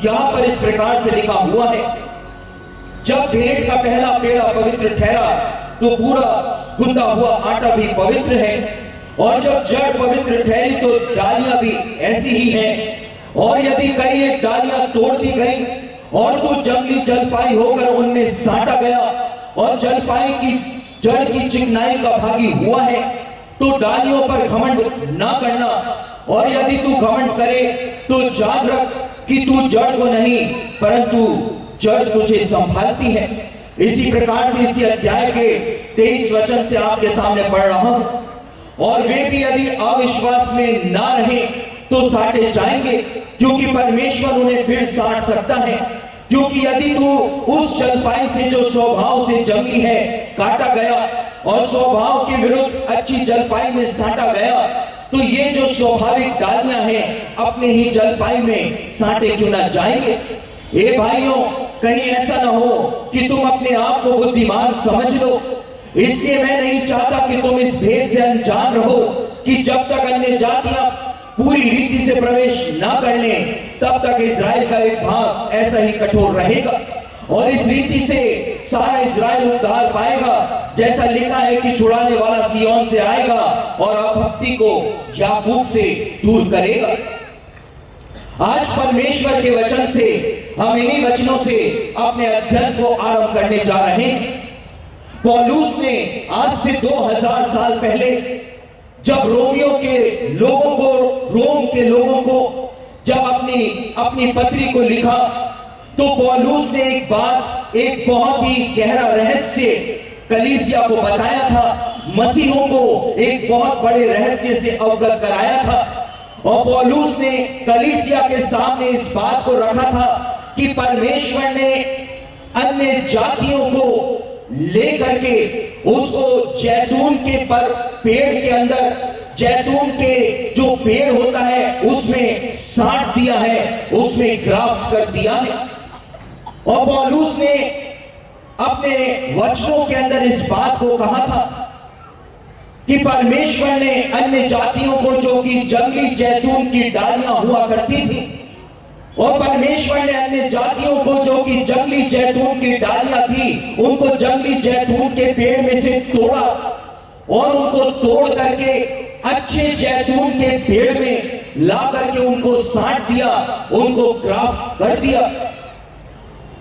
यहाँ पर इस प्रकार से लिखा हुआ है, जब भेंट का पहला पेड़ा पवित्र ठहरा तो पूरा गूंदा हुआ आटा भी पवित्र है, और जब जड़ पवित्र ठहरी तो डालियां भी ऐसी ही हैं। और यदि कई एक डालियां तोड़ दी गई और तो जंगली जलपाई होकर उनमें साटा गया और जलपाई की जड़ की चिकनाई का भागी हुआ है, तो डालियों पर घमंड ना करना, और यदि तू घमंड करे तो जान रख कि तू जड़ को नहीं परंतु जड़ तुझे संभालती है। इसी प्रकार से इसी अध्याय के 23 वचन से आपके सामने पढ़ रहा हूं। और वे भी यदि अविश्वास में ना रहे तो साटे जाएंगे, क्योंकि परमेश्वर उन्हें फिर साट सकता है। क्योंकि यदि तू उस जलपाई से जो स्वभाव से जंगली है काटा गया और स्वभाव के विरुद्ध अच्छी जलपाई में साटा गया, तो ये जो स्वाभाविक डालियां हैं अपने ही जलपाई में साटे क्यों ना जाएंगे। ए भाइयों, कहीं ऐसा ना हो कि तुम अपने आप को बुद्धिमान समझ लो। इसलिए मैं नहीं चाहता कि तुम इस भेद से अनजान रहो कि जब तक अन्य जातियां पूरी रीति से प्रवेश ना कर लें तब तक इजराइल का एक भाग ऐसा ही कठोर रहेगा, और इस रीति से सारा इजराइल उद्धार पाएगा, जैसा लिखा है कि छुड़ाने वाला सिय्योन से आएगा और अभक्ति को याकूब से दूर करेगा। आज परमेश्वर के वचन से हम इन्हीं वचनों से अपने अध्ययन को आरंभ करने जा रहे हैं। पौलुस ने आज से 2000 साल पहले जब रोम के लोगों को जब अपनी पत्री को लिखा, तो पौलुस ने एक बहुत ही गहरा रहस्य कलीसिया को बताया था, मसीहों को एक बहुत बड़े रहस्य से अवगत कराया था। और पौलुस ने कलीसिया के सामने इस बात को रखा था कि परमेश्वर ने अन्य जातियों को लेकर के उसको जैतून के पेड़ के अंदर, जैतून के जो पेड़ होता है उसमें साट दिया है, उसमें ग्राफ्ट कर दिया है। और पौलुस ने अपने वचनों के अंदर इस बात को कहा था कि परमेश्वर ने अन्य जातियों को, जो कि जंगली जैतून की डालियां हुआ करती थी, और परमेश्वर ने अन्य जातियों को, जो कि जंगली जैतून की डालियां थी, उनको जंगली जैतून के पेड़ में से तोड़ा और उनको तोड़ करके अच्छे जैतून के पेड़ में ला करके उनको साट दिया, उनको ग्राफ्ट कर दिया।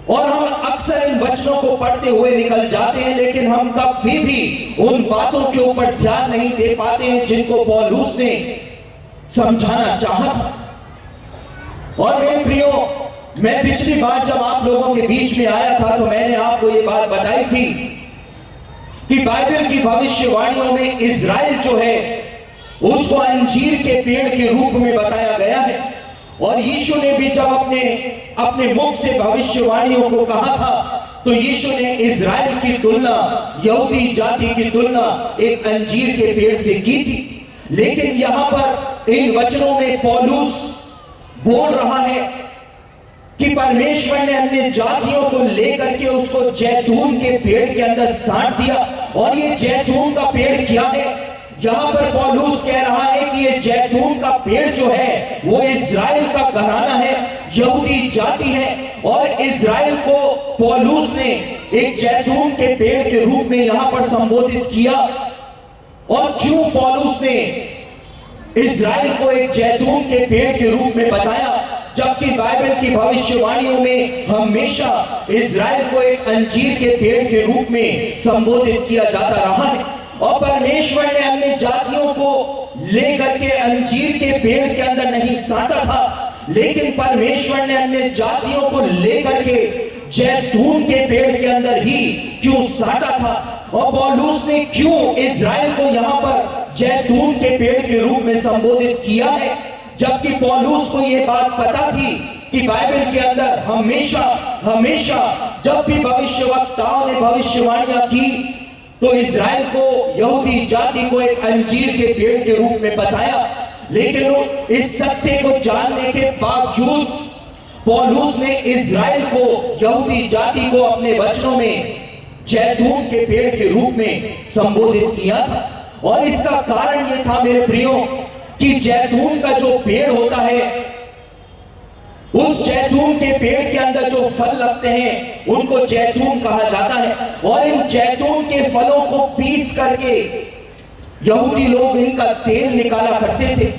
और हम अक्सर इन वचनों को पढ़ते हुए निकल जाते हैं, लेकिन हम कभी भी उन बातों के ऊपर ध्यान नहीं दे पाते हैं जिनको पौलुस ने समझाना चाहा था। और मेरे प्रियो, मैं पिछली बार जब आप लोगों के बीच में आया था तो मैंने आपको ये बात बताई थी कि बाइबल की भविष्यवाणियों में इजराइल जो है उसको अंजीर के पेड़ के रूप में बताया गया है। और यीशु ने भी जब अपने मुख से भविष्यवाणियों को कहा था, तो यीशु ने इजराइल की तुलना, यहूदी जाति की तुलना एक अंजीर के पेड़ से की थी। लेकिन यहां पर इन वचनों में पौलुस बोल रहा है कि परमेश्वर ने अन्य जातियों को लेकर के उसको जैतून के पेड़ के अंदर साट दिया। और ये जैतून का पेड़ क्या है? यहां पर पौलुस कह रहा है कि ये जैतून का पेड़ जो है वो इजराइल का घराना है, यहूदी जाति है। और इजराइल को पौलुस ने एक जैतून के पेड़ के रूप में यहां पर संबोधित किया। और क्यों पौलुस ने इजराइल को एक जैतून के पेड़ के रूप में बताया, जबकि बाइबल की भविष्यवाणियों में हमेशा इजराइल को एक अंजीर के पेड़ के रूप में संबोधित किया जाता रहा है। और परमेश्वर ने अन्य जातियों को लेकर के अंजीर के पेड़ के अंदर नहीं साटा था, लेकिन परमेश्वर ने अन्य जातियों को लेकर के जैतून के पेड़ के अंदर ही क्यों साटा था। और पौलुस ने क्यों इजराइल को यहां पर जैतून के पेड़ के रूप में संबोधित किया है, जबकि पौलुस को यह बात पता थी कि बाइबल के अंदर हमेशा जब भी भविष्यवक्ताओं ने भविष्यवाणियां की तो इजराइल को, यहूदी जाति को एक अंजीर के पेड़ के रूप में बताया। लेकिन इस सत्य को जानने के बावजूद पौलुस ने इजराइल को, यहूदी जाति को अपने वचनों में जैतून के पेड़ के रूप में संबोधित किया था। और इसका कारण यह था मेरे प्रियो कि जैतून का जो पेड़ होता है उस जैतून के पेड़ के अंदर जो फल लगते हैं उनको जैतून कहा जाता है। और इन जैतून के फलों को पीस करके यहूदी लोग इनका तेल निकाला करते थे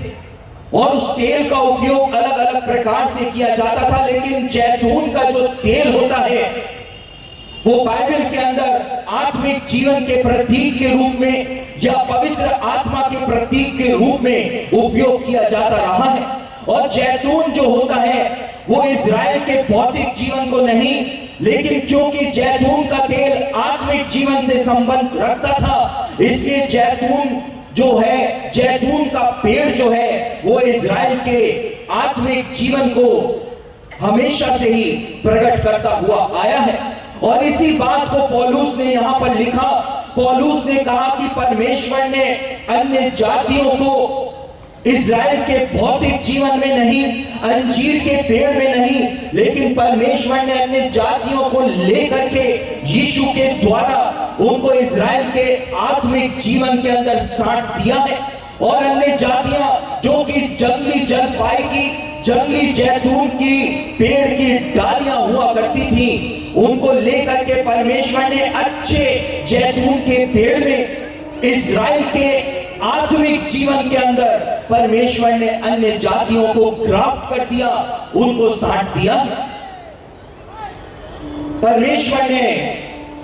और उस तेल का उपयोग अलग अलग प्रकार से किया जाता था। लेकिन जैतून का जो तेल होता है वो बाइबल के अंदर आत्मिक जीवन के प्रतीक के रूप में या पवित्र आत्मा के प्रतीक के रूप में उपयोग किया जाता रहा है। और जैतून जो होता है वो इज़राइल के भौतिक जीवन को नहीं, लेकिन क्योंकि जैतून का तेल आत्मिक जीवन से संबंध रखता था, इसलिए जैतून जो है, जैतून का पेड़ जो है वो इज़राइल के आत्मिक जीवन को हमेशा से ही प्रकट करता हुआ आया है। और इसी बात को पौलुस ने यहां पर लिखा। पौलुस ने कहा कि परमेश्वर ने अन्य जातियों को इज़राइल के भौतिक जीवन में नहीं, अंजीर के पेड़ में नहीं, लेकिन परमेश्वर ने अन्य जातियों को लेकर के यीशु के द्वारा उनको इज़राइल के आत्मिक जीवन के अंदर साट दिया है। और अन्य जातियां जो कि जंगली जलपाई की, जंगली जैतून की पेड़ की डालियां हुआ करती थी, उनको लेकर के परमेश्वर ने अच्छे जैतून के पेड़ में इज़राइल के आत्मिक जीवन के अंदर परमेश्वर ने अन्य जातियों को ग्राफ्ट कर दिया, उनको साट दिया। परमेश्वर ने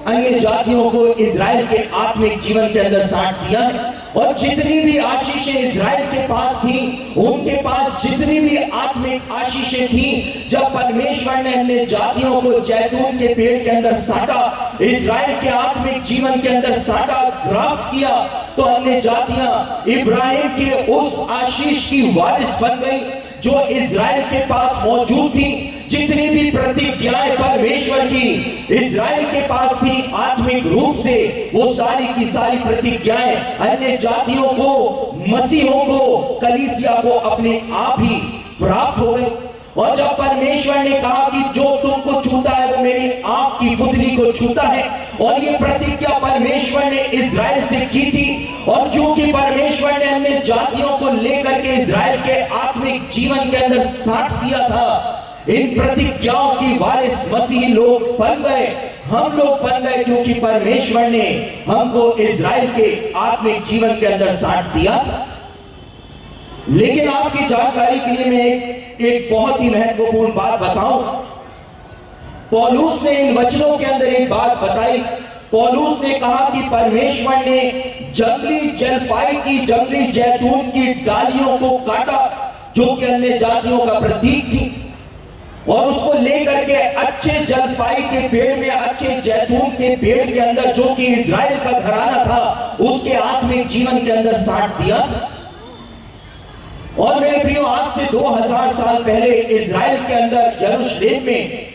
अन्य जातियों को इज़राइल के आत्मिक जीवन के अंदर साट दिया है। और जितनी भी आशीषें इज़राइल के पास थी, उनके पास जितनी भी आत्मिक आशीषें थी, जब परमेश्वर ने अन्य जातियों को जैतून के पेड़ के अंदर साटा, इज़राइल के आत्मिक जीवन के अंदर साटा, ग्राफ्ट किया, तो अन्य जातियां इब्राहिम के उस आशीष की वारिस बन गई जो इज़राइल के पास मौजूद थी। जितनी भी प्रतिज्ञाएं परमेश्वर की इज़राइल के पास थी आत्मिक रूप से, वो सारी की सारी प्रतिज्ञाएं अन्य जातियों को, मसीहों को, कलीसिया को अपने आप ही प्राप्त हो गई। और जब परमेश्वर ने कहा कि जो तुमको छूता है वो मेरी आंख की पुतली को छूता है, और ये प्रतिज्ञा परमेश्वर ने इज़राइल से की थी। और क्योंकि परमेश्वर ने अन्य जातियों को लेकर के इज़राइल के आत्मिक जीवन के अंदर साट दिया था, इन प्रतिज्ञाओं की वारिस मसीही लोग बन गए, हम लोग बन गए, क्योंकि परमेश्वर ने हमको इज़राइल के आत्मिक जीवन के अंदर साट दिया था। लेकिन आपकी जानकारी के लिए मैं एक बहुत ही महत्वपूर्ण बात बताऊं। पौलुस ने इन वचनों के अंदर एक बात बताई। पौलुस ने कहा कि परमेश्वर ने जंगली जलपाई की, जंगली जैतून की डालियों को काटा, जो कि अन्य जातियों का प्रतीक थी, और उसको लेकर के अच्छे जलपाई के पेड़ में, अच्छे जैतून के पेड़ के अंदर, जो कि इज़राइल का घराना था, उसके आत्मिक जीवन के अंदर साट दिया। और मेरे प्रियो, आज से 2000 साल पहले इज़राइल के अंदर यरूशलेम में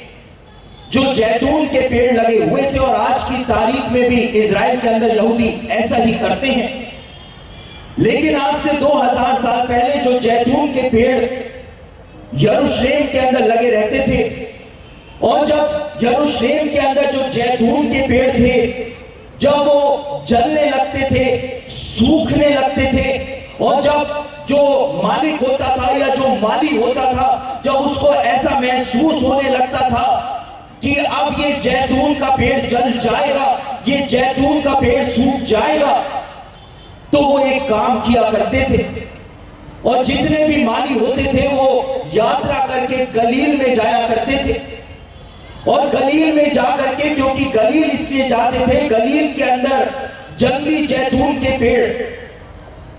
जो जैतून के पेड़ लगे हुए थे, और आज की तारीख में भी इज़राइल के अंदर यहूदी ऐसा ही करते हैं। लेकिन आज से 2000 साल पहले जो जैतून के पेड़ यरूशलेम के अंदर लगे रहते थे, और जब यरूशलेम के अंदर जो जैतून के पेड़ थे, जब वो जलने लगते थे, सूखने लगते थे, और जब जो मालिक होता था या जो माली होता था, जब उसको ऐसा महसूस होने लगता था कि अब ये जैतून का पेड़ जल जाएगा, ये जैतून का पेड़ सूख जाएगा, तो वो एक काम किया करते थे। और जितने भी माली होते थे वो यात्रा करके गलील में जाया करते थे। और गलील में जाकर के, क्योंकि गलील इसलिए जाते थे, गलील के अंदर जंगली जैतून के पेड़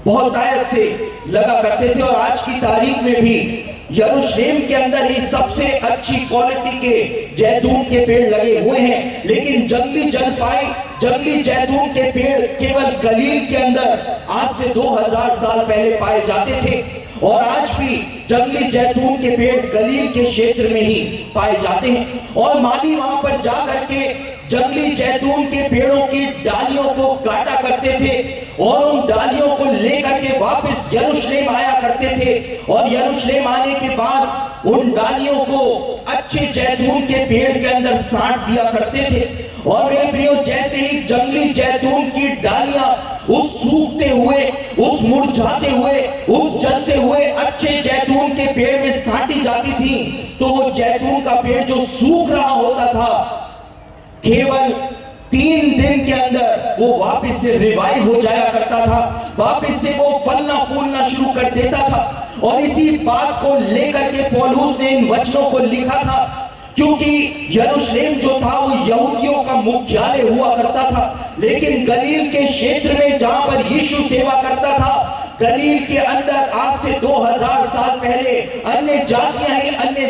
बहुत तायत से लगा करते थे। और आज की तारीख में भी यरूशलेम के अंदर ही सबसे अच्छी क्वालिटी के जैतून के पेड़ लगे हुए हैं। लेकिन जंगली जलपाई, जंगली जैतून के पेड़ केवल गलील के अंदर आज से 2000 साल पहले पाए जाते थे। और आज भी जंगली जैतून के पेड़ गलील के क्षेत्र में ही पाए जाते हैं। और माली वहां पर जाकर के जंगली जैतून के पेड़ों की डालियों को काटा करते थे, और उन डालियों को लेकर के वापस यरूशलेम आया करते थे। और यरूशलेम आने के बाद उन डालियों को अच्छे जैतून के पेड़ के अंदर साट दिया करते थे। और मेरे प्रियो, जैसे ही जंगली जैतून की डालियां उस सूखते हुए, उस मुरझाते हुए, उस जलते हुए अच्छे जैतून के पेड़ में साटी जाती थी, तो वो जैतून का पेड़ जो सूख रहा होता था, केवल 3 दिन के अंदर वो वापस से रिवाइव हो जाया करता था, वापस से वो फलना फूलना शुरू कर देता था। और इसी बात को लेकर के पौलुस ने इन वचनों को लिखा था, क्योंकि यरूशलेम जो था वो यहूदियों का मुख्यालय हुआ करता था, लेकिन गलील के क्षेत्र में जहां पर यीशु सेवा करता था, गलील के अंदर आज से 2000 साल पहले अन्य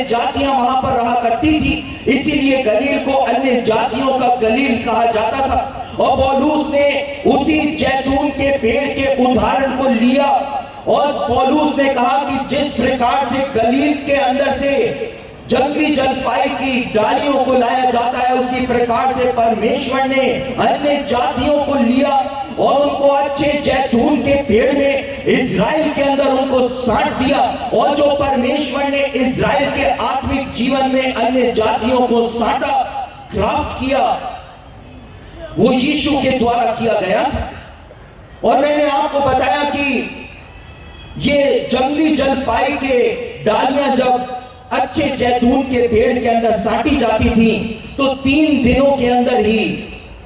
जातियां वहां पर रहा करती थी, इसीलिए गलील को अन्य जातियों का गलील कहा जाता था। और पौलुस ने उसी जैतून के पेड़ के उदाहरण को लिया और पौलुस ने कहा कि जिस प्रकार से गलील के अंदर से जंगली जलपाई की डालियों को लाया जाता है, उसी प्रकार से परमेश्वर ने अन्य जातियों को लिया और उनको अच्छे जैतून के पेड़ में इज़राइल के अंदर उनको साट दिया। और जो परमेश्वर ने इज़राइल के आत्मिक जीवन में अन्य जातियों को साटा, क्राफ्ट किया, वो यीशु के द्वारा किया गया था। और मैंने आपको बताया कि ये जंगली जलपाई के डालियां जब अच्छे जैतून के पेड़ के अंदर साटी जाती थी, तो 3 दिनों के अंदर ही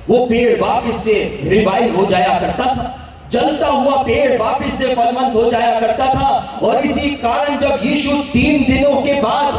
वो पेड़ वापस से रिवाइव हो जाया करता था, जलता हुआ पेड़ वापस से फलवंत हो जाया करता था। और इसी कारण जब यीशु 3 दिनों के बाद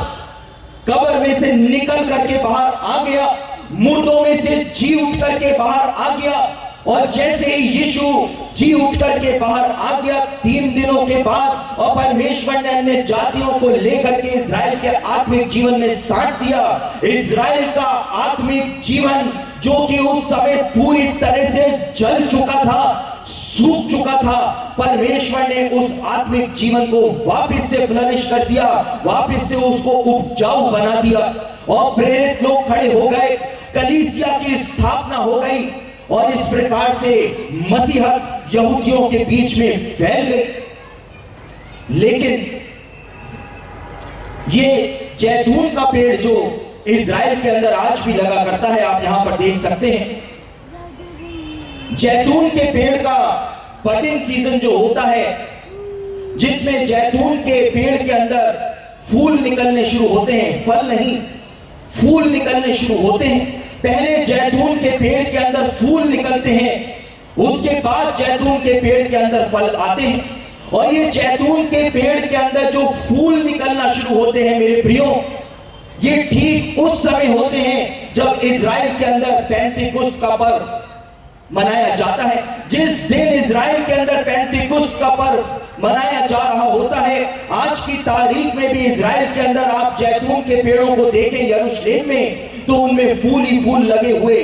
कब्र में से निकल करके बाहर आ गया, मुर्दों में से जी उठ करके बाहर आ गया, और जैसे ही यीशु जी उठ करके बाहर आ गया 3 दिनों के बाद, और परमेश्वर ने अन्य जातियों को लेकर के इज़राइल के आत्मिक जीवन में साट दिया। इज़राइल का आत्मिक जीवन जो कि उस समय पूरी तरह से जल चुका था, सूख चुका था, परमेश्वर ने उस आत्मिक जीवन को वापस से फ्लरिश कर दिया, वापस से उसको उपजाऊ बना दिया। और प्रेरित लोग खड़े हो गए, कलीसिया की स्थापना हो गई, और इस प्रकार से मसीहत यहूदियों के बीच में फैल गई। लेकिन ये जैतून का पेड़ जो इज़राइल के अंदर आज भी लगा करता है, आप यहां पर देख सकते हैं, जैतून के पेड़ का बडिंग सीजन जो होता है, जिसमें जैतून के पेड़ के अंदर फूल निकलने शुरू होते हैं, फल नहीं, फूल निकलने शुरू होते हैं। पहले जैतून के पेड़ के अंदर फूल निकलते हैं, उसके बाद जैतून के पेड़ के अंदर फल आते हैं। और ये जैतून के पेड़ के अंदर जो फूल निकलना शुरू होते हैं मेरे प्रियो, ये ठीक उस समय होते हैं जब इज़राइल के अंदर पेंतिकुस्त का पर्व मनाया जाता है। जिस दिन इज़राइल के अंदर पेंतिकुस्त का पर्व मनाया जा रहा होता है, आज की तारीख में भी इज़राइल के अंदर आप जैतून के पेड़ों को देखें यरूशलेम में, तो उनमें फूल ही फूल लगे हुए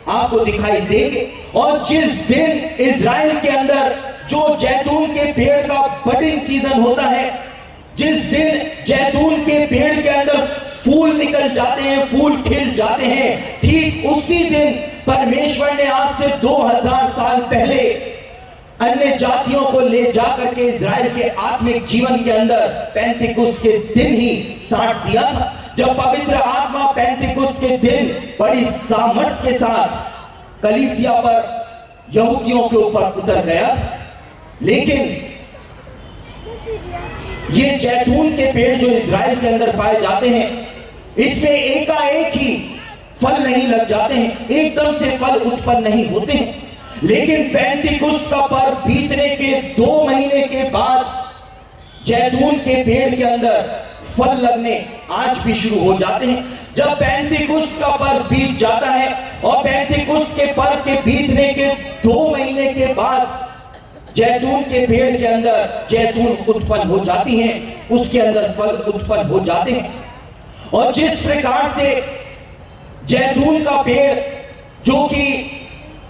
आपको दिखाई देंगे। और जिस दिन इज़राइल के अंदर जो जैतून के पेड़ का बडिंग सीजन होता है, जिस दिन जैतून के पेड़ के अंदर फूल निकल जाते हैं, फूल खिल जाते हैं, ठीक उसी दिन परमेश्वर ने आज से 2000 साल पहले अन्य जातियों को ले जाकर के इज़राइल के आत्मिक जीवन के अंदर पेंतिकुस्त के दिन ही साट दिया था, जब पवित्र आत्मा पेंतिकुस्त के दिन बड़ी सामर्थ के साथ कलीसिया पर यहूदियों के ऊपर उतर गया। लेकिन ये जैतून के पेड़ जो इज़राइल के अंदर पाए जाते हैं, इसमें एकाएक ही फल नहीं लग जाते हैं, एकदम से फल उत्पन्न नहीं होते हैं। लेकिन पेंतिकुस्त का पर्व बीतने के 2 महीने के बाद जैतून के पेड़ के अंदर फल लगने आज भी शुरू हो जाते हैं। जब पेंतिकुस्त का पर्व बीत जाता है और पेंतिकुस्त के पर्व के बीतने के 2 महीने के बाद जैतून के पेड़ के अंदर जैतून उत्पन्न हो जाती हैं, उसके अंदर फल उत्पन्न हो जाते हैं। और जिस प्रकार से जैतून का पेड़ जो कि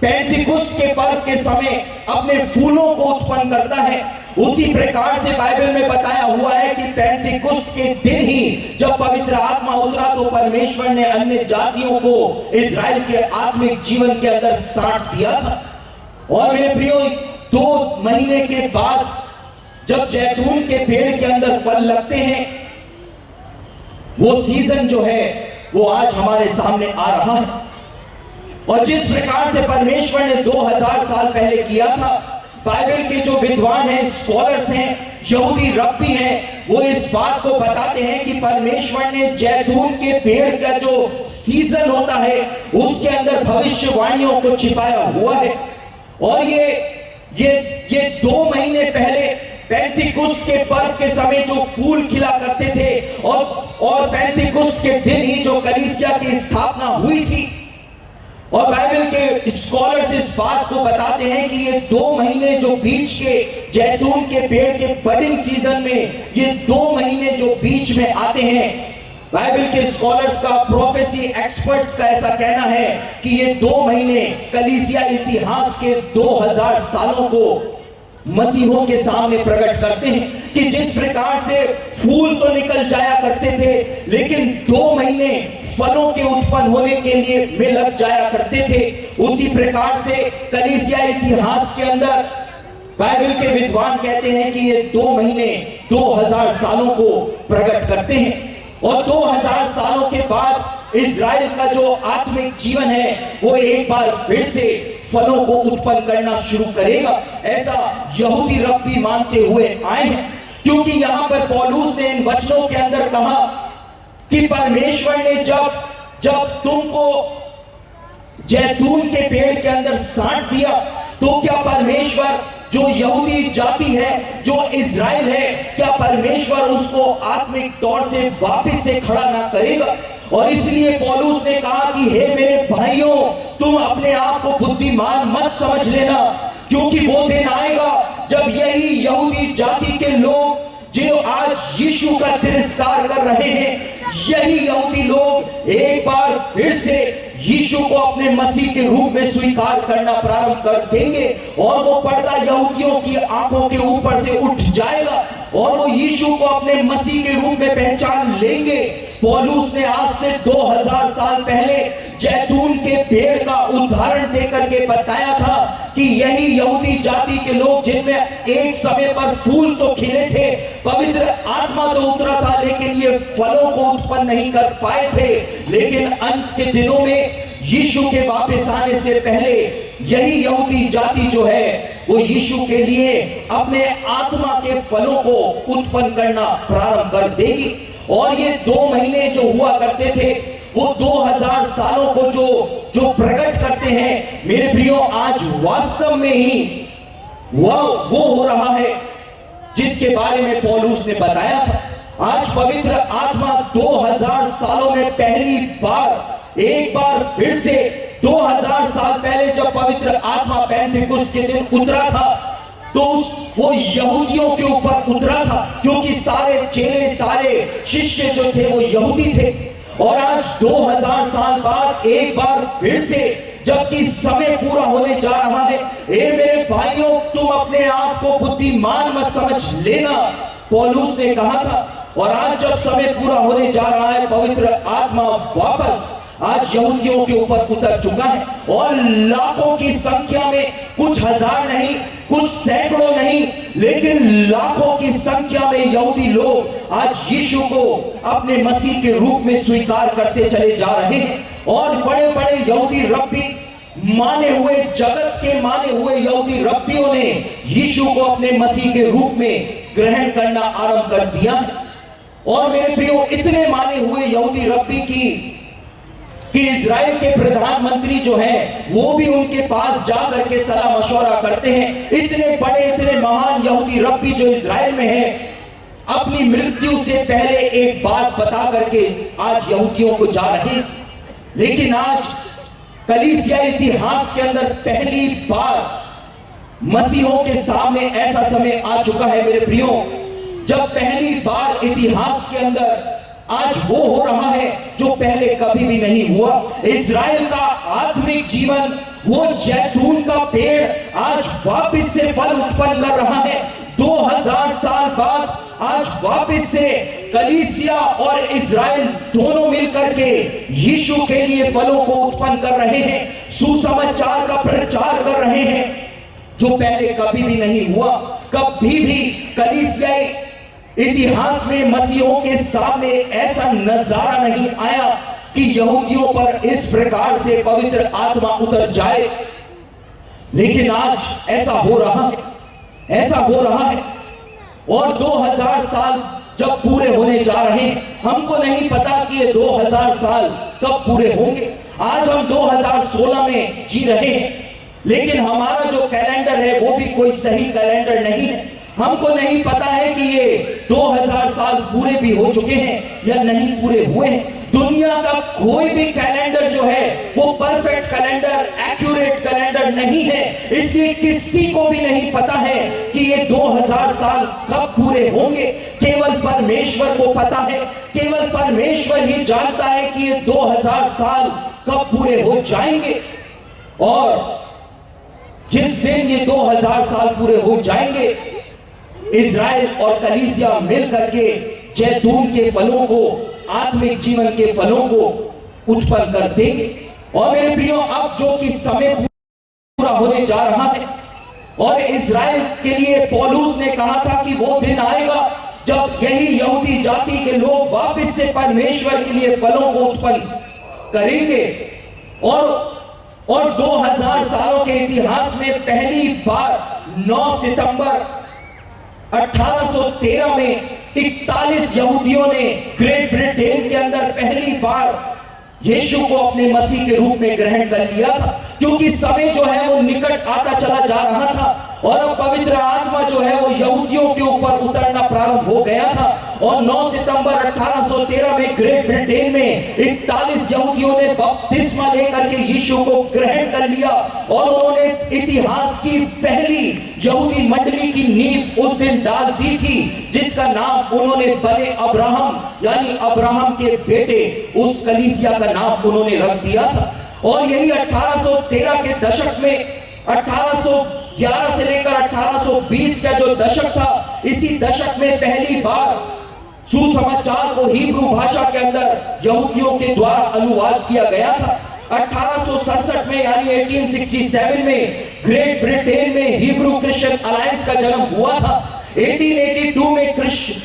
पेंतिकुस्त के पर्व के समय अपने फूलों को उत्पन्न करता है, उसी प्रकार से बाइबल में बताया हुआ है कि पेंतिकुस्त के दिन ही जब पवित्र आत्मा उतरा, तो परमेश्वर ने अन्य जातियों को इज़राइल के आत्मिक जीवन के अंदर साट दिया था। और मेरे प्रियो, 2 महीने के बाद जब जैतून के पेड़ के अंदर फल लगते हैं, वो सीजन जो है वो आज हमारे सामने आ रहा है। और जिस प्रकार से परमेश्वर ने 2000 साल पहले किया था, बाइबल के जो विद्वान हैं, स्कॉलर्स हैं, यहूदी रब्बी हैं, वो इस बात को बताते हैं कि परमेश्वर ने जैतून के पेड़ का जो सीजन होता है उसके अंदर भविष्यवाणियों को छिपाया हुआ है। और ये 2 महीने पहले पेंटिकुस्त के पर्व के समय जो फूल खिला करते थे और पेंटिकुस्त के दिन ही जो कलीसिया की स्थापना हुई थी। और बाइबल के स्कॉलर्स इस बात को बताते हैं कि ये 2 महीने जो बीच के जैतून के पेड़ के बडिंग सीजन में, ये 2 महीने जो बीच में आते हैं, बाइबल के स्कॉलर्स का, प्रोफेसी एक्सपर्ट्स का ऐसा कहना है कि ये 2 महीने कलीसिया इतिहास के 2000 सालों को मसीहों के सामने प्रकट करते हैं कि जिस प्रकार से फूल तो निकल जाया करते थे, लेकिन 2 महीने फलों के उत्पन्न होने के लिए में लग जाया करते थे। उसी प्रकार से कलीसिया इतिहास के अंदर बाइबल के विद्वान कहते हैं कि ये 2 महीने 2000 सालों को प्रकट करते हैं। और 2000 सालों के बाद इजराइल का जो आत्मिक जीवन है वो एक बार फिर से फलों को उत्पन्न करना शुरू करेगा, ऐसा यहूदी रब्बी मानते हुए आए हैं। क्योंकि यहां पर पौलुस ने इन वचनों के अंदर कहा कि परमेश्वर ने जब तुमको जैतून के पेड़ के अंदर साँट दिया, तो क्या परमेश्वर जो यहूदी जाति है, जो इजराइल है, क्या परमेश्वर उसको आत्मिक तौर से वापस से खड़ा ना करेगा? और इसलिए पौलुस ने कहा कि हे मेरे भाइयों, तुम अपने आप को बुद्धिमान मत समझ लेना, क्योंकि वो दिन आएगा जब यही यहूदी जाति के लोग जो आज यीशु का तिरस्कार कर रहे हैं, यही यहूदी लोग एक बार फिर से यीशु को अपने मसीह के रूप में स्वीकार करना प्रारंभ कर देंगे और वो पर्दा यहूदियों की आंखों के ऊपर से उठ जाएगा और वो यीशु को अपने मसीह के रूप में पहचान लेंगे। पौलुस ने आज से 2000 साल पहले जैतून के पेड़ का उदाहरण देकर के बताया था कि यही यहूदी जाति के लोग, जिनमें एक समय पर फूल तो खिले थे, पवित्र आत्मा तो उतरा था, लेकिन ये फलों को उत्पन्न नहीं कर पाए थे। लेकिन अंत के दिनों में यीशु के वापस आने से पहले यही यहूदी जाति जो है वो यीशु के लिए अपने आत्मा के फलों को उत्पन्न करना प्रारंभ कर देगी। और ये 2 महीने जो हुआ करते थे वो 2000 सालों को जो प्रकट करते हैं, मेरे प्रियो, आज वास्तव में ही वो हो रहा है जिसके बारे में पौलुस ने बताया था। आज पवित्र आत्मा 2000 सालों में पहली बार, एक बार फिर से 2000 साल पहले जब पवित्र आत्मा पेंटिकुस्त के दिन उतरा था, तो वो यहूदियों के ऊपर उतरा था, क्योंकि सारे चेले, सारे शिष्य जो थे वो यहूदी थे। और आज 2000 साल बाद एक बार फिर से, जबकि समय पूरा होने जा रहा है, ए मेरे भाइयों, तुम अपने आप को बुद्धिमान मत समझ लेना, पौलुस ने कहा था। और आज जब समय पूरा होने जा रहा है, पवित्र आत्मा वापस आज यहूदियों के ऊपर उतर चुका है और लाखों की संख्या में, कुछ हजार नहीं, कुछ सैकड़ों नहीं, लेकिन लाखों की संख्या में यहूदी लोग आज यीशु को अपने मसीह के रूप में स्वीकार करते चले जा रहे हैं। और बड़े बड़े यहूदी रब्बी, माने हुए, जगत के माने हुए यहूदी रब्बियों ने यीशु को अपने मसीह के रूप में ग्रहण करना आरंभ कर दिया है। और मेरे प्रियो, इतने माने हुए यहूदी रब्बी कि इजराइल के प्रधानमंत्री जो हैं वो भी उनके पास जाकर के सलाह मशवरा करते हैं। इतने बड़े, इतने महान यहूदी रब्बी जो इजराइल में हैं, अपनी मृत्यु से पहले एक बात बता करके आज यहूदियों को जा रहे हैं। लेकिन आज कलीसिया इतिहास के अंदर पहली बार मसीहों के सामने ऐसा समय आ चुका है मेरे प्रियो, जब पहली बार इतिहास के अंदर आज वो हो रहा है जो पहले कभी भी नहीं हुआ। इजराइल का आत्मिक जीवन, वो जैतून का पेड़ आज वापस से फल उत्पन्न कर रहा है। 2000 साल बाद आज वापस से कलीसिया और इजराइल दोनों मिलकर के यीशु के लिए फलों को उत्पन्न कर रहे हैं, सुसमाचार का प्रचार कर रहे हैं, जो पहले कभी भी नहीं हुआ। कभी भी कलीसिया इतिहास में मसीहों के सामने ऐसा नजारा नहीं आया कि यहूदियों पर इस प्रकार से पवित्र आत्मा उतर जाए, लेकिन आज ऐसा हो रहा है, ऐसा हो रहा है। और 2000 साल जब पूरे होने जा रहे हैं, हमको नहीं पता कि ये 2000 साल कब पूरे होंगे। आज हम 2016 में जी रहे हैं, लेकिन हमारा जो कैलेंडर है वो भी कोई सही कैलेंडर नहीं है। हमको नहीं पता है कि ये 2000 साल पूरे भी हो चुके हैं या नहीं पूरे हुए हैं। दुनिया का कोई भी कैलेंडर जो है वो परफेक्ट कैलेंडर, एक्यूरेट कैलेंडर नहीं है, इसलिए किसी को भी नहीं पता है कि ये 2000 साल कब पूरे होंगे। केवल परमेश्वर को पता है, केवल परमेश्वर ही जानता है कि ये 2000 साल कब पूरे हो जाएंगे। और जिस दिन ये 2000 साल पूरे हो जाएंगे, इज़राइल और कलीसिया मिल करके जैतून के फलों को, आत्मिक जीवन के फलों को उत्पन्न कर देंगे। और मेरे प्रियो, अब जो कि समय पूरा होने जा रहा है, और इज़राइल के लिए पौलुस ने कहा था कि वो दिन आएगा जब यही यहूदी जाति के लोग वापस से परमेश्वर के लिए फलों को उत्पन्न करेंगे। और 2000 सालों के इतिहास में पहली बार 9 सितंबर 1813 में 41 यहूदियों ने ग्रेट ब्रिटेन के अंदर पहली बार यीशु को अपने मसीह के रूप में ग्रहण कर लिया था, क्योंकि समय जो है वो निकट आता चला जा रहा था और अब पवित्र आत्मा जो है वो यहूदियों के ऊपर उतरना प्रारंभ हो गया था। और 9 सितंबर 1813 में ग्रेट ब्रिटेन में 41 यहूदियों ने बपतिस्मा लेकर के यीशु को ग्रहण कर लिया और उन्होंने इतिहास की पहली यहूदी मंडली की नींव उस दिन डाल दी थी, जिसका नाम उन्होंने बने अब्राहम, यानी अब्राहम के बेटे, उस कलीसिया का नाम उन्होंने रख दिया था। और यही 1813 के दशक में 1811 से लेकर 1820 का जो दशक था, इसी दशक में पहली बार सुसमाचार को हिब्रू भाषा के अंदर यहूदियों के द्वारा अनुवाद किया गया था। 1867 में यानी 1867 में ग्रेट ब्रिटेन में हिब्रू क्रिश्चियन अलायंस का जन्म हुआ था। 1882 में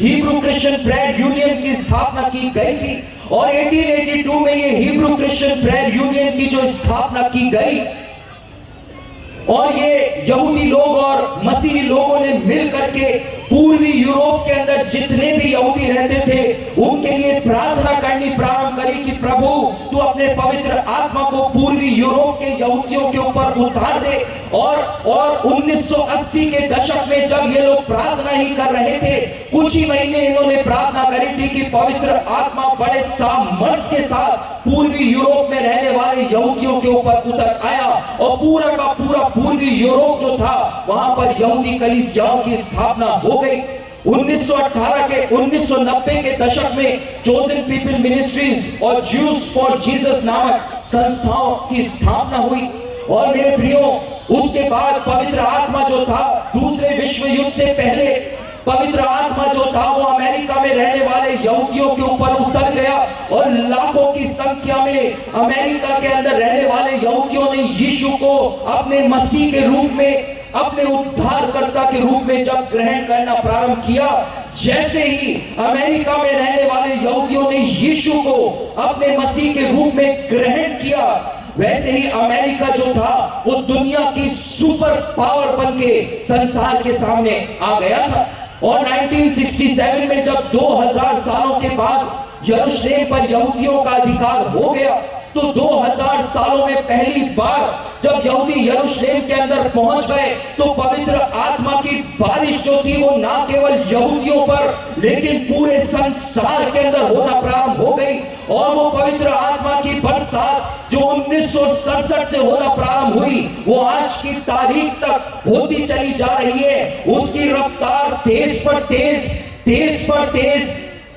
हिब्रू क्रिश्चियन प्रेयर यूनियन की स्थापना की गई थी और 1882 में ये हिब्रू क्रिश्चियन प्रेयर यूनियन की जो स्थापना की गई, और ये यहूदी लोग और मसीही लोगों ने मिल करके पूर्वी यूरोप के अंदर जितने भी यहूदी रहते थे उनके लिए प्रार्थना करनी प्रारंभ करी कि प्रभु तू अपने पवित्र आत्मा को पूर्वी यूरोप के यहूदियों के ऊपर उतार दे। और 1980 के दशक में जब ये लोग प्रार्थना ही कर रहे थे, कुछ ही महीने इन्होंने प्रार्थना करी थी कि पवित्र आत्मा बड़े सामर्थ्य के साथ पूर्वी यूरोप में रहने वाले यहूदियों के ऊपर उतर आया और पूरा का पूरा पूर्वी यूरोप जो था वहां पर यहूदी कलीसियाओं की स्थापना हो गई। 1990 के दशक में चोजन पीपल मिनिस्ट्रीज और ज्यूस फॉर जीसस नामक संस्थाओं की स्थापना हुई। और मेरे प्रियो, उसके बाद पवित्र आत्मा जो था, दूसरे विश्व युद्ध से पहले पवित्र आत्मा जो था वो अमेरिका में रहने वाले यहूदियों के ऊपर उतर गया और लाखों की संख्या में अमेरिका के अंदर रहने वाले यहूदियों ने यीशु को अपने मसीह के रूप में, अपने उद्धारकर्ता के रूप में जब ग्रहण करना प्रारंभ किया, जैसे ही अमेरिका में रहने वाले यहूदियों ने यीशु को अपने मसीह के रूप में ग्रहण किया, वैसे ही अमेरिका जो था वो दुनिया की सुपर पावर बन के संसार के सामने आ गया था। और 1967 में जब 2000 सालों के बाद यरूशलेम पर यहूदियों का अधिकार हो गया, तो 2000 सालों में पहली बार जब यहूदी यरूशलेम के अंदर पहुंच गए तो पवित्र आत्मा की बारिश जो थी वो ना केवल यहूदियों पर लेकिन पूरे संसार के अंदर होना प्रारंभ हो गई। और वो पवित्र आत्मा की बरसात जो 1967 से होना प्रारंभ हुई वो आज की तारीख तक होती चली जा रही है। उसकी रफ्तार तेज पर तेज, तेज पर तेज,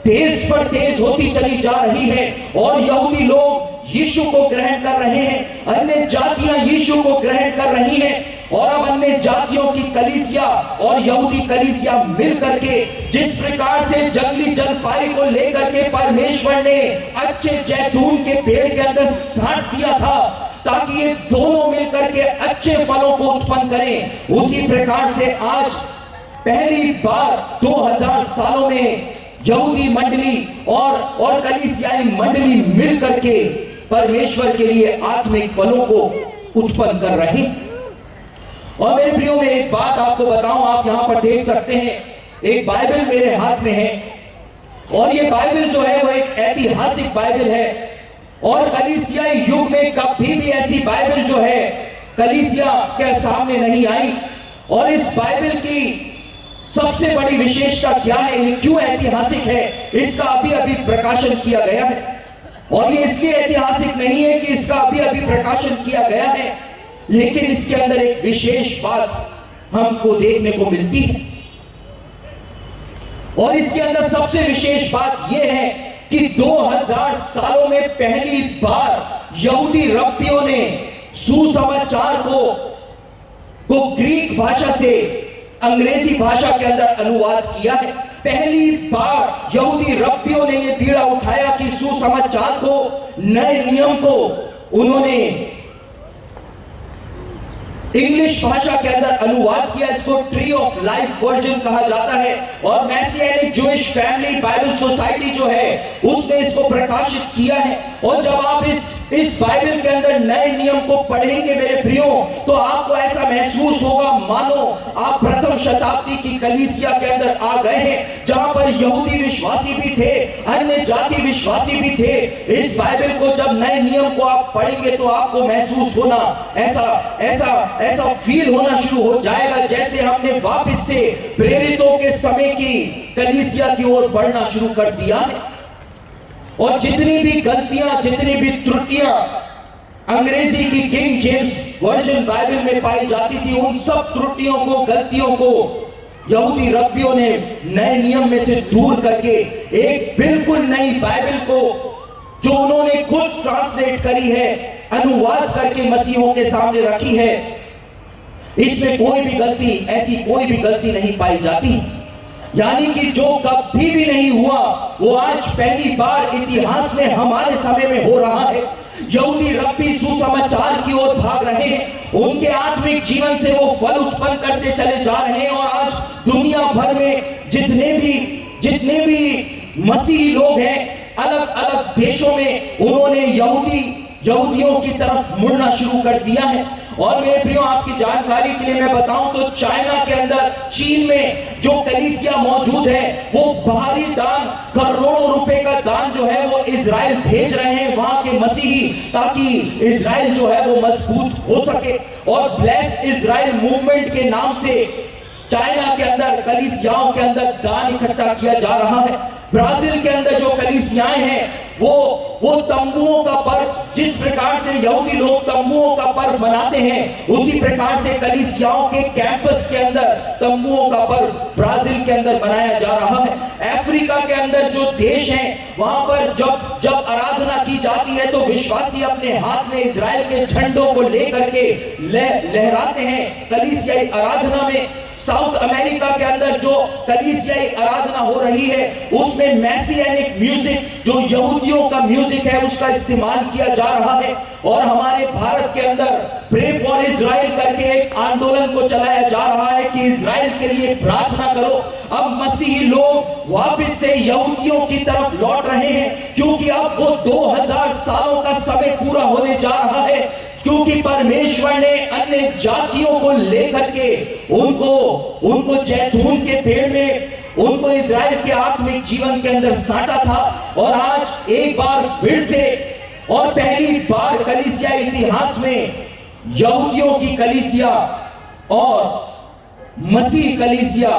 तेज पर तेज होती चली जा रही है और यहूदी लोग यीशु को ग्रहण कर रहे हैं, अन्य जातियां यीशु को ग्रहण कर रही हैं। और अब अन्य जातियों की कलीसिया और यहूदी कलीसिया मिल करके जिस प्रकार से जंगली जलपाई को लेकर के परमेश्वर ने अच्छे जैतून के पेड़ के अंदर साट दिया था ताकि ये दोनों मिलकर के अच्छे फलों को उत्पन्न करें, उसी प्रकार से आज पहली बार 2000 सालों में यहूदी मंडली और कलीसियाई मंडली मिल करके परमेश्वर के लिए आत्मिक फलों को उत्पन्न कर रहे हैं। और मेरे प्रियो, में एक बात आपको बताऊं, आप यहां पर देख सकते हैं, एक बाइबल मेरे हाथ में है और ये बाइबल जो है वो एक ऐतिहासिक बाइबल है और कलीसियाई युग में कभी भी ऐसी बाइबल जो है कलीसिया के सामने नहीं आई। और इस बाइबल की सबसे बड़ी विशेषता क्या है, ये क्यों ऐतिहासिक है, इसका अभी अभी प्रकाशन किया गया है। और ये इसलिए ऐतिहासिक नहीं है कि इसका अभी अभी प्रकाशन किया गया है, लेकिन इसके अंदर एक विशेष बात हमको देखने को मिलती है। और इसके अंदर सबसे विशेष बात यह है कि 2000 सालों में पहली बार यहूदी रब्बियों ने सुसमाचार को ग्रीक भाषा से अंग्रेजी भाषा के अंदर अनुवाद किया है। पहली बार यहूदी रब्बियों ने यह बीड़ा उठाया कि सुसमाचार को, नए नियम को उन्होंने इंग्लिश भाषा के अंदर अनुवाद किया। इसको ट्री ऑफ लाइफ वर्जन कहा जाता है और मैसियानिक जूइश फैमिली बाइबल सोसाइटी जो है उसने इसको प्रकाशित किया है। और जब आप इस बाइबल के अंदर नए नियम को पढ़ेंगे मेरे प्रियो, तो आपको ऐसा महसूस होगा मानो आप प्रथम शताब्दी की कलीसिया के अंदर आ गए हैं, जहां पर यहूदी विश्वासी भी थे, अन्य जाति विश्वासी भी थे। इस बाइबल को जब नए नियम को आप पढ़ेंगे तो आपको महसूस होना, ऐसा फील होना शुरू हो जाएगा जैसे हमने वापस से प्रेरितों के समय की कलीसिया की ओर बढ़ना शुरू कर दिया है। और जितनी भी गलतियां, जितनी भी त्रुटियां अंग्रेजी की किंग जेम्स वर्जन बाइबल में पाई जाती थी, उन सब त्रुटियों को, गलतियों को यहूदी रब्बियों ने नए नियम में से दूर करके एक बिल्कुल नई बाइबल को, जो उन्होंने खुद ट्रांसलेट करी है, अनुवाद करके मसीहों के सामने रखी है। इसमें कोई भी गलती, ऐसी कोई भी गलती नहीं पाई जाती। यानी कि जो कभी भी नहीं हुआ वो आज पहली बार इतिहास में हमारे समय में हो रहा है। यहूदी रब्बी सुसमाचार की ओर भाग रहे हैं, उनके आत्मिक जीवन से वो फल उत्पन्न करते चले जा रहे हैं। और आज दुनिया भर में जितने भी मसीही लोग हैं, अलग अलग देशों में उन्होंने यहूदियों की तरफ मुड़ना शुरू कर दिया है। और मेरे प्रियो, आपकी जानकारी के लिए मैं बताऊं तो चाइना के अंदर, चीन में जो कलीसिया मौजूद है, वो बाहरी दान, करोड़ों रुपए का दान जो है वो इजराइल भेज रहे हैं वहां के मसीही, ताकि इजराइल जो है वो मजबूत हो सके। और ब्लेस इजराइल मूवमेंट के नाम से चाइना के अंदर कलीसियाओं के अंदर दान इकट्ठा किया जा रहा है। ब्राजील के अंदर जो कलीसियाएं हैं वो तंबुओं का पर्व, जिस प्रकार से यहूदी लोग तंबुओं का पर्व मनाते हैं, उसी प्रकार से कलीसियाओं के कैंपस के अंदर तंबुओं का पर्व ब्राजील के अंदर मनाया जा रहा है। अफ्रीका के अंदर जो देश हैं, वहां पर जब आराधना की जाती है तो विश्वासी अपने हाथ में इजराइल के झंडों को लेकर के लहराते हैं कलीसियाई आराधना में। साउथ अमेरिका के अंदर जो कलीसियाई आराधना हो रही है, उसमें मैसियानिक म्यूजिक, जो यहूदियों का म्यूजिक है, उसका इस्तेमाल किया जा रहा है। और हमारे भारत के अंदर प्रे फॉर इजराइल करके एक आंदोलन को चलाया जा रहा है कि इजराइल के लिए प्रार्थना करो। अब मसीही लोग वापस से यहूदियों की तरफ लौट रहे हैं, क्योंकि अब वो 2000 सालों का समय पूरा होने जा रहा है, क्योंकि परमेश्वर ने अन्य जातियों को लेकर के उनको जैतून के पेड़ में, उनको इजराइल के आत्मिक जीवन के अंदर साटा था। और आज एक बार फिर से और पहली बार कलीसिया इतिहास में यहूदियों की कलीसिया और मसीह कलीसिया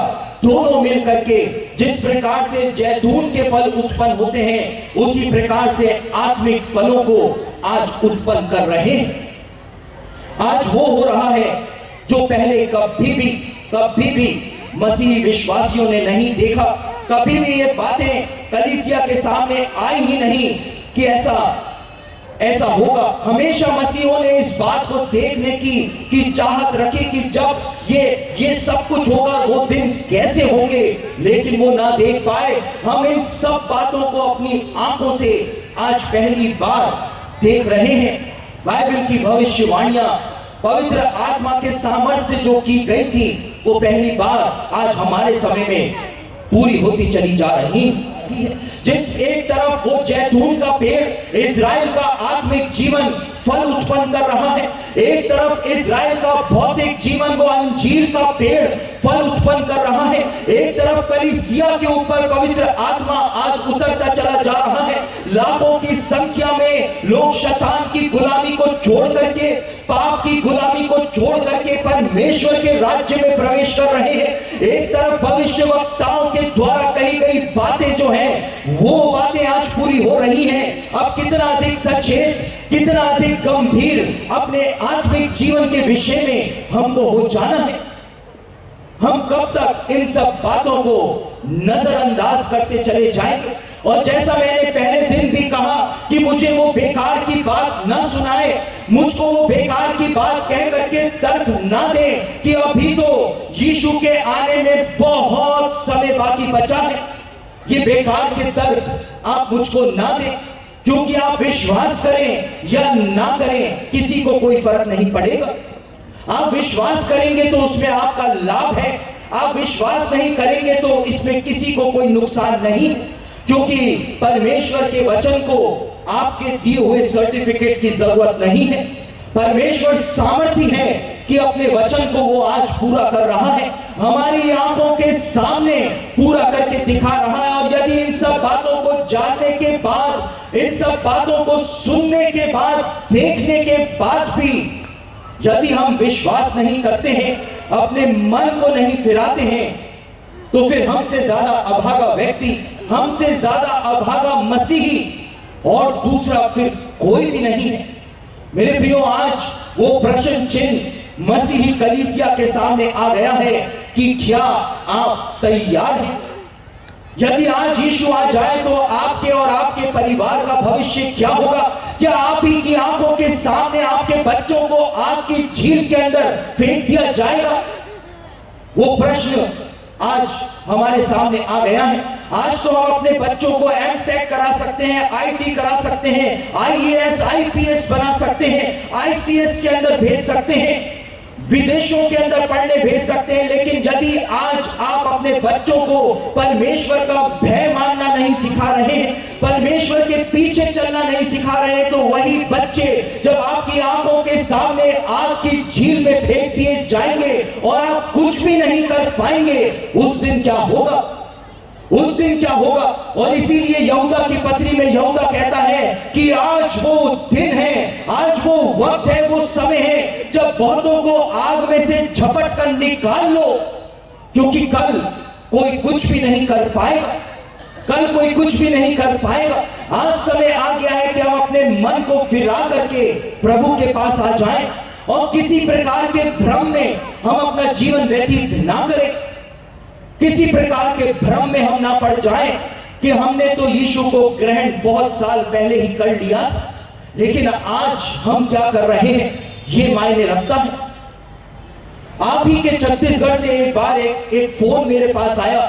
दोनों मिलकर के जिस प्रकार से जैतून के फल उत्पन्न होते हैं, उसी प्रकार से आत्मिक फलों को आज उत्पन्न कर रहे हैं। आज वो हो रहा है जो पहले कभी भी मसीही विश्वासियों ने नहीं देखा। कभी भी ये बातें कलीसिया के सामने आई ही नहीं कि ऐसा होगा। हमेशा मसीहों ने इस बात को देखने की चाहत रखी कि जब ये सब कुछ होगा वो दिन कैसे होंगे, लेकिन वो ना देख पाए। हम इन सब बातों को अपनी आंखों से आज पहली बार देख रहे हैं। बाइबल की भविष्यवाणियां पवित्र आत्मा के सामर्थ्य से जो की गई थी, वो पहली बार आज हमारे समय में पूरी होती चली जा रही। रखी है। जिस एक तरफ वो जैतून का पेड़ इजराइल का आत्मिक जीवन फल उत्पन्न कर रहा है, एक तरफ इजराइल का भौतिक जीवन वो अंजीर का पेड़ फल उत्पन्न कर रहा है, एक तरफ कलीसिया के ऊपर पवित्र आत्मा आज उतरता चला जा रहा है। लाखों की संख्या में लोग शैतान की गुलामी को छोड़ करके, पाप की गुलामी को छोड़ करके परमेश्वर के राज्य में प्रवेश कर रहे हैं। एक तरफ भविष्यवक्ताओं के द्वारा कही गई बातें जो हैं वो बातें आज पूरी हो रही हैं। अब कितना अधिक सचेत, कितना अधिक गंभीर अपने आत्मिक जीवन के विषय में हमको हो जाना है। हम कब तक इन सब बातों को नजरअंदाज करते चले जाएंगे? और जैसा मैंने पहले दिन भी कहा कि मुझे वो बेकार की बात ना सुनाए, मुझको वो बेकार की बात कह करके तर्क ना दे कि अभी तो यीशु के आने में बहुत समय बाकी बचा है। ये बेकार के तर्क आप मुझको ना दें, क्योंकि आप विश्वास करें या ना करें किसी को कोई फर्क नहीं पड़ेगा। आप विश्वास करेंगे तो उसमें आपका लाभ है, आप विश्वास नहीं करेंगे तो इसमें किसी को कोई नुकसान नहीं, क्योंकि परमेश्वर के वचन को आपके दिए हुए सर्टिफिकेट की जरूरत नहीं है। परमेश्वर सामर्थी है कि अपने वचन को वो आज पूरा कर रहा है, हमारी आंखों के सामने पूरा करके दिखा रहा है। और यदि इन सब बातों को जानने के बाद, इन सब बातों को सुनने के बाद, देखने के बाद भी यदि हम विश्वास नहीं करते हैं, अपने मन को नहीं फिराते हैं, तो फिर हमसे ज्यादा अभागा व्यक्ति, हमसे ज्यादा अभागा मसीही और दूसरा फिर कोई भी नहीं है। मेरे प्रियो, आज वो प्रश्न चिन्ह मसीही कलीसिया के सामने आ गया है कि क्या आप तैयार हैं? यदि आज यीशु आ जाए तो आपके और आपके परिवार का भविष्य क्या होगा? क्या आप ही की आंखों के सामने आपके बच्चों को आग की झील के अंदर फेंक दिया जाएगा? वो प्रश्न आज हमारे सामने आ गया है। आज तो हम अपने बच्चों को एमटेक करा सकते हैं, आईटी करा सकते हैं, आईएएस आईपीएस बना सकते हैं, आईसीएस के अंदर भेज सकते हैं, विदेशों के अंदर पढ़ने भेज सकते हैं। लेकिन यदि आज आप अपने बच्चों को परमेश्वर का भय मानना नहीं सिखा रहे हैं, परमेश्वर के पीछे चलना नहीं सिखा रहे हैं, तो वही बच्चे जब आपकी आंखों के सामने आग की झील में फेंक दिए जाएंगे और आप कुछ भी नहीं कर पाएंगे, उस दिन क्या होगा? उस दिन क्या होगा? और इसीलिए यहूदा की पत्री में यहूदा कहता है कि आज वो दिन है, आज वो वक्त है, वो समय है जब बहुतों को आग में से झपट कर निकाल लो, क्योंकि कल कोई कुछ भी नहीं कर पाएगा, कल कोई कुछ भी नहीं कर पाएगा। आज समय आ गया है कि हम अपने मन को फिरा करके प्रभु के पास आ जाएं और किसी प्रकार के भ्रम में हम अपना जीवन व्यतीत ना करें, किसी प्रकार के भ्रम में हम ना पड़ जाएं कि हमने तो यीशु को ग्रहण बहुत साल पहले ही कर लिया, लेकिन आज हम क्या कर रहे हैं ये मायने रखता है। आप ही के छत्तीसगढ़ से एक बार एक फोन मेरे पास आया,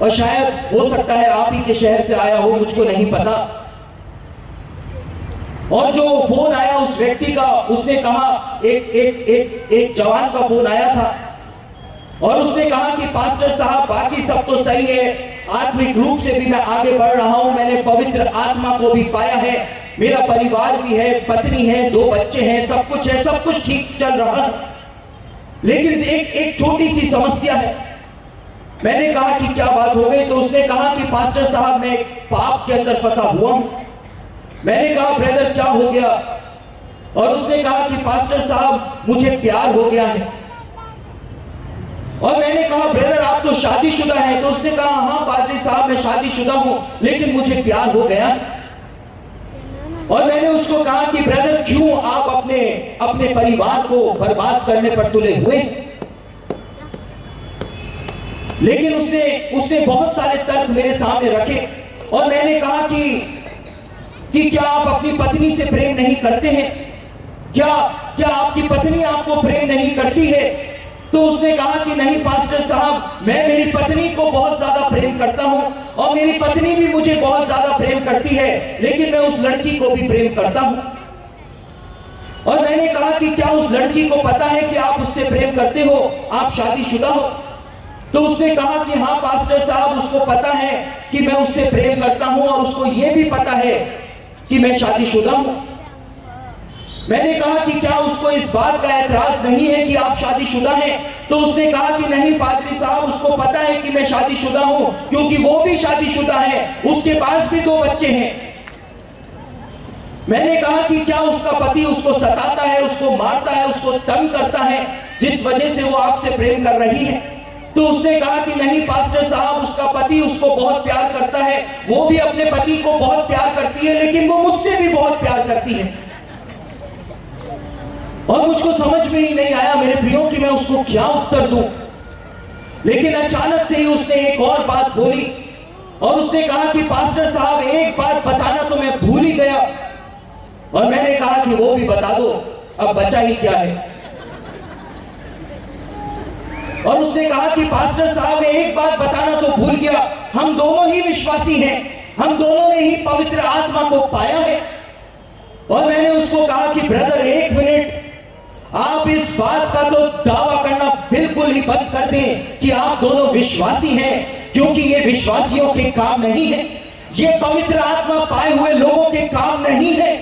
और शायद हो सकता है आप ही के शहर से आया हो, मुझको नहीं पता। और जो फोन आया उस व्यक्ति का, उसने कहा, एक जवान का फोन आया था और उसने कहा कि पास्टर साहब बाकी सब तो सही है, आत्मिक रूप से भी मैं आगे बढ़ रहा हूं, मैंने पवित्र आत्मा को भी पाया है, मेरा परिवार भी है, पत्नी है, 2 बच्चे हैं, सब कुछ है, सब कुछ ठीक चल रहा है, लेकिन एक छोटी सी समस्या है। मैंने कहा कि क्या बात हो गई? तो उसने कहा कि पास्टर साहब मैं पाप के अंदर फंसा हुआ हूं। मैंने कहा ब्रदर क्या हो गया? और उसने कहा कि पास्टर साहब मुझे प्यार हो गया है। और मैंने कहा ब्रदर आप तो शादीशुदा हैं। तो उसने कहा हाँ पादरी साहब मैं शादीशुदा हूं, लेकिन मुझे प्यार हो गया। और मैंने उसको कहा कि ब्रदर क्यों आप अपने परिवार को बर्बाद करने पर तुले हुए? लेकिन उसने बहुत सारे तर्क मेरे सामने रखे और मैंने कहा कि क्या आप अपनी पत्नी से प्रेम नहीं करते हैं? क्या आपकी पत्नी आपको प्रेम नहीं करती है? तो उसने कहा कि नहीं पास्टर साहब मैं मेरी पत्नी को बहुत ज्यादा प्रेम करता हूं और मेरी पत्नी भी मुझे बहुत ज्यादा प्रेम करती है, लेकिन मैं उस लड़की को भी प्रेम करता हूं। और मैंने कहा कि क्या उस लड़की को पता है कि आप उससे प्रेम करते हो, आप शादीशुदा हो? तो उसने कहा कि हाँ पास्टर साहब, उसको पता है कि मैं उससे प्रेम करता हूं और उसको यह भी पता है कि मैं शादीशुदा हूं। मैंने कहा कि क्या उसको इस बात का एतराज नहीं है कि आप शादीशुदा हैं? तो उसने कहा कि नहीं पादरी साहब, उसको पता है कि मैं शादीशुदा हूं, क्योंकि वो भी शादीशुदा है, उसके पास भी 2 बच्चे हैं। मैंने कहा कि क्या उसका पति उसको सताता है, उसको मारता है, उसको तंग करता है, जिस वजह से वो आपसे प्रेम कर रही है? तो उसने कहा कि नहीं पास्टर साहब, उसका पति उसको बहुत प्यार करता है, वो भी अपने पति को बहुत प्यार करती है, लेकिन वो मुझसे भी बहुत प्यार करती है। और मुझको समझ में ही नहीं आया मेरे प्रियो कि मैं उसको क्या उत्तर दूं। लेकिन अचानक से ही उसने एक और बात बोली और उसने कहा कि पास्टर साहब, एक बात बताना तो मैं भूल ही गया। और मैंने कहा कि वो भी बता दो, अब बचा ही क्या है। और उसने कहा कि पास्टर साहब, एक बात बताना तो भूल गया, हम दोनों ही विश्वासी हैं, हम दोनों ने ही पवित्र आत्मा को पाया है। और मैंने उसको कहा कि ब्रदर, एक मिनट, आप इस बात का तो दावा करना बिल्कुल ही बंद कर दें कि आप दोनों विश्वासी हैं, क्योंकि ये विश्वासियों के काम नहीं है, ये पवित्र आत्मा पाए हुए लोगों के काम नहीं है।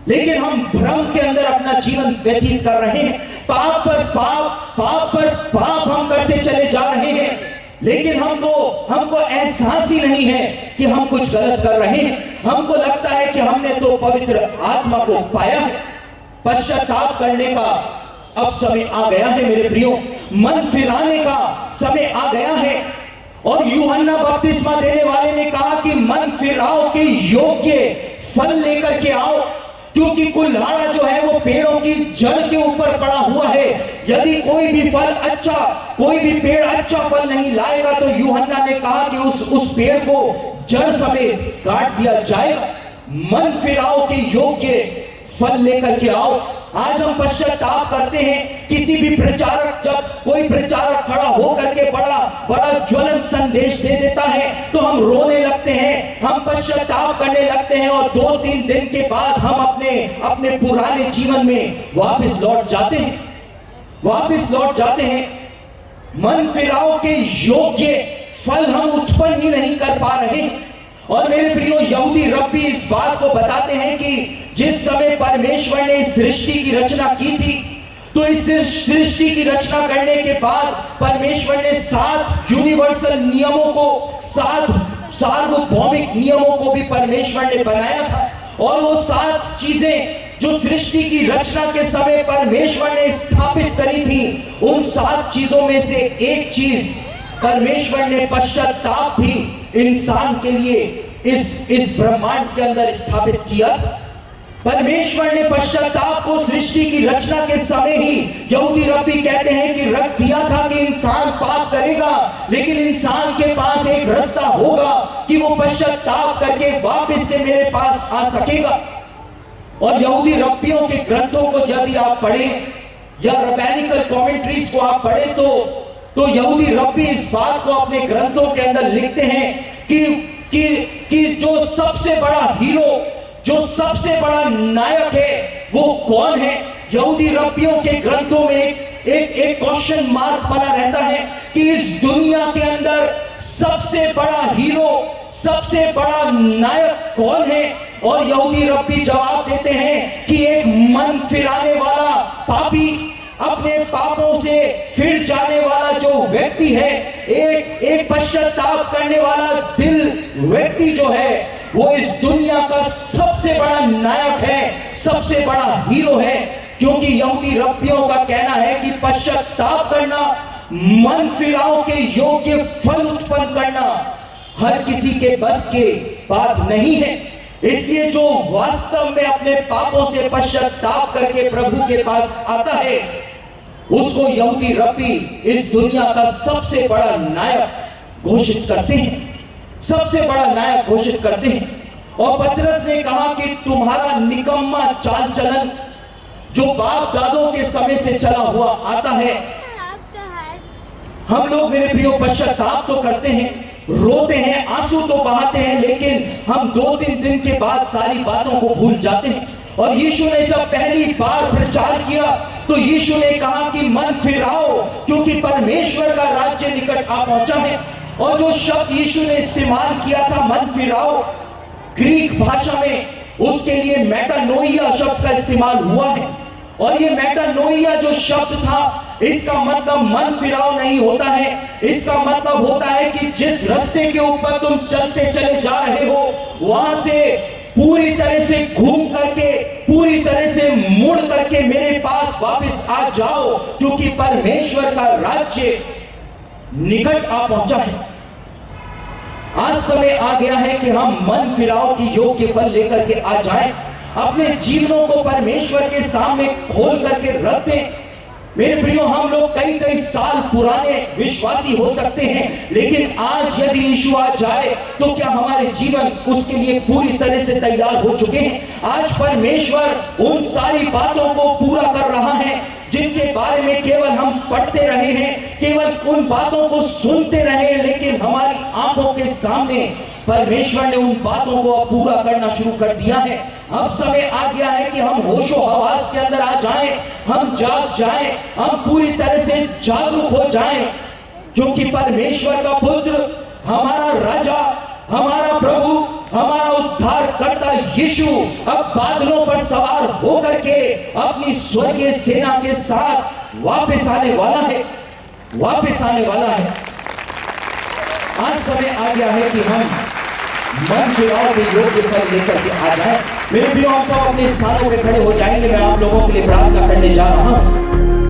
लेकिन हम भ्रम के अंदर अपना जीवन व्यतीत कर रहे हैं, पाप पर पाप, पाप पर पाप हम करते चले जा रहे हैं, लेकिन हमको एहसास ही नहीं है कि हम कुछ गलत कर रहे हैं। हमको लगता है कि हमने तो पवित्र आत्मा को पाया है। पश्चाताप करने का अब समय आ गया है मेरे प्रियो, मन फिराने का समय आ गया है। और यूहन्ना बपतिस्मा देने वाले ने कहा कि मन फिराओ के योग्य फल लेकर के आओ, क्योंकि कुल्हाड़ा जो है वो पेड़ों की जड़ के ऊपर पड़ा हुआ है। यदि कोई भी पेड़ अच्छा फल नहीं लाएगा, तो यूहन्ना ने कहा कि उस पेड़ को जड़ समेत काट दिया जाएगा। मन फिराओ के योग्य फल लेकर के आओ। आज हम पश्चाताप करते हैं, किसी भी प्रचारक, जब कोई प्रचारक खड़ा होकर के बड़ा ज्वलंत संदेश दे देता है तो हम रोने लगते हैं, हम पश्चाताप करने लगते हैं, और 2-3 दिन के बाद हम अपने पुराने जीवन में वापस लौट जाते हैं। मन फिराओ के योग्य फल हम उत्पन्न ही नहीं कर पा रहे। और मेरे प्रियो, यहूदी रब्बी इस बात को बताते हैं कि जिस समय परमेश्वर ने सृष्टि की रचना की थी, तो इस सृष्टि की रचना करने के बाद परमेश्वर ने 7 यूनिवर्सल नियमों को, 7 सार्वभौमिक नियमों को भी परमेश्वर ने बनाया था। और वो 7 चीजें जो सृष्टि की रचना के समय परमेश्वर ने स्थापित करी थी, उन 7 चीजों में से एक चीज परमेश्वर ने पश्चाताप भी इंसान के लिए इस ब्रह्मांड के अंदर स्थापित किया। परमेश्वर ने पश्चाताप को सृष्टि की रचना के समय ही, यहूदी रब्बी कहते हैं कि रख दिया था कि इंसान पाप करेगा, लेकिन इंसान के पास एक रास्ता होगा कि वो पश्चाताप करके वापस से मेरे पास आ सकेगा। और यहूदी रब्बियों के ग्रंथों को यदि आप पढ़ें या रैबिनिकल कमेंट्रीज को आप पढ़ें, तो यहूदी रब्बी इस बात को अपने ग्रंथों के अंदर लिखते हैं कि जो सबसे बड़ा हीरो, जो सबसे बड़ा नायक है, वो कौन है। यहूदी रब्बियों के ग्रंथों में एक क्वेश्चन मार्क बना रहता है कि इस दुनिया के अंदर सबसे बड़ा हीरो, सबसे बड़ा नायक कौन है। और यहूदी रब्बी जवाब देते हैं कि एक मन फिराने वाला पापी, अपने पापों से फिर जाने वाला जो व्यक्ति है, एक पश्चाताप करने वाला दिल व्यक्ति जो है, वो इस दुनिया का सबसे बड़ा नायक है, सबसे बड़ा हीरो है। क्योंकि यहूदी रब्बियों का कहना है कि पश्चाताप करना, मन फिराव के योग्य फल उत्पन्न करना हर किसी के बस के बात नहीं है। इसलिए जो वास्तव में अपने पापों से पश्चाताप करके प्रभु के पास आता है, उसको यहूदी रब्बी इस दुनिया का सबसे बड़ा नायक घोषित करते हैं, सबसे बड़ा नायक घोषित करते हैं। और पतरस ने कहा कि तुम्हारा निकम्मा चाल चलन जो बाप दादों के समय से चला हुआ आता है। हम लोग मेरे प्रियो पश्चाताप तो करते हैं, रोते हैं, आंसू तो बहाते हैं, लेकिन हम 2-3 दिन के बाद सारी बातों को भूल जाते हैं। और यीशु ने जब पहली बार प्रचार किया तो यीशु ने कहा कि मन फिराओ, क्योंकि परमेश्वर का राज्य निकट आ पहुंचा है। और जो शब्द यीशु ने इस्तेमाल किया था मन फिराओ, ग्रीक भाषा में उसके लिए मेटानोइया शब्द का इस्तेमाल हुआ है। और ये मेटानोइया जो शब्द था, इसका मतलब मन फिराओ नहीं होता है। इसका मतलब होता है कि जिस रास्ते के ऊपर तुम चलते चले जा रहे हो, वहां से पूरी तरह से घूम करके, पूरी तरह से मुड़ करके मेरे पास वापस आ जाओ, क्योंकि परमेश्वर का राज्य निकट आ पहुंचा है। आज समय आ गया है कि हम मन फिराओ की योग्य फल लेकर के आ जाएं, अपने जीवनों को परमेश्वर के सामने खोल करके रख दें। मेरे प्रियो, हम लोग कई कई साल पुराने विश्वासी हो सकते हैं, लेकिन आज यदि यीशु आ जाए तो क्या हमारे जीवन उसके लिए पूरी तरह से तैयार हो चुके हैं? आज परमेश्वर उन सारी बातों को पूरा कर रहा है जिनके बारे में केवल हम पढ़ते रहे हैं, केवल उन बातों को सुनते रहे, लेकिन हमारी आंखों के सामने परमेश्वर ने उन बातों को पूरा करना शुरू कर दिया है। अब समय आ गया है कि हम होशो हवास के अंदर आ जाएं, हम जाग जाएं, हम पूरी तरह से जागरूक हो जाएं, क्योंकि परमेश्वर का पुत्र, हमारा राजा, हमारा प्रभु, हमारा उद्धारकर्ता यीशु अब बादलों पर सवार होकर के अपनी स्वर्गीय सेना के साथ वापस आने वाला है, वापस आने वाला है। आज समय आ गया है कि हम मन फिराओ के योग्य फल लेकर के आ जाएं। मेरे प्रियो, हम सब अपने स्थानों पे खड़े हो जाएंगे। मैं आप लोगों के लिए प्रार्थना करने जा रहा हूं।